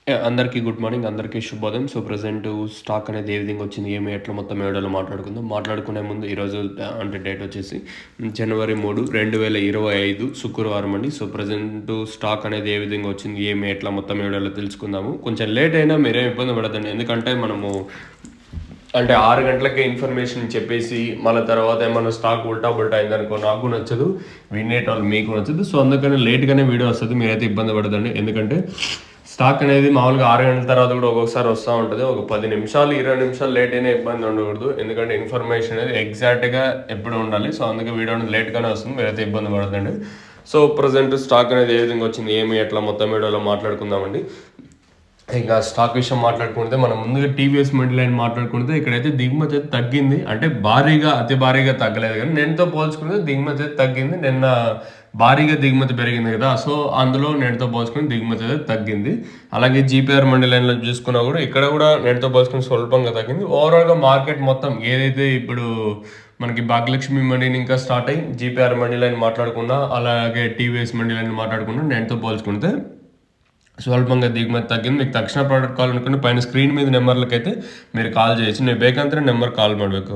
అందరికీ good morning. అందరికీ శుభోదయం. సో, ప్రెజెంట్ స్టాక్ అనేది ఏ విధంగా వచ్చింది, ఏమి ఎట్లా మొత్తం వీడియోలో మాట్లాడుకుందాం. మాట్లాడుకునే ముందు ఈరోజు అంటే డేట్ వచ్చేసి జనవరి 3, 2025 శుక్రవారం అండి. సో, ప్రెజెంట్ స్టాక్ అనేది ఏ విధంగా వచ్చింది, ఏమి ఎట్లా మొత్తం వీడియోలో తెలుసుకుందాము. కొంచెం లేట్ అయినా మీరేం ఇబ్బంది పడదండి. ఎందుకంటే మనము అంటే 6 గంటలకే ఇన్ఫర్మేషన్ చెప్పేసి మళ్ళీ తర్వాత ఏమన్నా స్టాక్ ఉల్టా బుల్టా అయిందనుకో నాకు నచ్చదు, వినేటోళ్ళు మీకు నచ్చదు. సో, అందుకని లేట్గానే వీడియో వస్తుంది. మీరైతే ఇబ్బంది పడదండి. ఎందుకంటే స్టాక్ అనేది మామూలుగా 6 గంటల తర్వాత కూడా ఒక్కొక్కసారి వస్తూ ఉంటుంది. ఒక 10 నిమిషాలు 20 నిమిషాలు లేట్ అయినా ఇబ్బంది ఉండకూడదు. ఎందుకంటే ఇన్ఫర్మేషన్ అనేది ఎగ్జాక్ట్గా ఎప్పుడు ఉండాలి. సో, అందుకే వీడియో అనేది లేట్గానే వస్తుంది. మీరైతే ఇబ్బంది పడదండి. సో, ప్రజెంట్ స్టాక్ అనేది ఏ విధంగా వచ్చింది, ఏమి ఎట్లా మొత్తం వీడియోలో మాట్లాడుకుందామండి. ఇంకా స్టాక్ విషయం మాట్లాడుకుంటే మనం ముందుగా టీవీఎస్ మిడ్ లైన్ మాట్లాడుకుంటే ఇక్కడైతే దిగుమతి అయితే తగ్గింది. అంటే అతి భారీగా తగ్గలేదు, కానీ నేనుతో పోల్చుకుంటే దిగుమతి అయితే తగ్గింది. నిన్న భారీగా దిగుమతి పెరిగింది కదా, సో అందులో నేనుతో పోల్చుకుని దిగుమతి అయితే తగ్గింది. అలాగే జీపీఆర్ మండి లైన్లో చూసుకున్నా కూడా ఇక్కడ కూడా నేనుతో పోల్చుకుని స్వల్పంగా తగ్గింది. ఓవరాల్గా మార్కెట్ మొత్తం ఏదైతే ఇప్పుడు మనకి భాగ్యలక్ష్మి మండిని ఇంకా స్టార్ట్ అయ్యి జీపీఆర్ మండి లైన్ మాట్లాడుకున్నా, అలాగే టీవీఎస్ మండి లైన్ మాట్లాడుకున్నా నేనుతో పోల్చుకుంటే స్వల్పంగా దిగుమతి తగ్గింది. మీకు తక్షణ ప్రోడక్ట్ కాల్ అనుకుంటే పైన స్క్రీన్ మీద నెంబర్లకైతే మీరు కాల్ చేయొచ్చు. నేను ಬೇಕಂದ್ರೆ నెంబర్ కాల్ ಮಾಡಬೇಕು.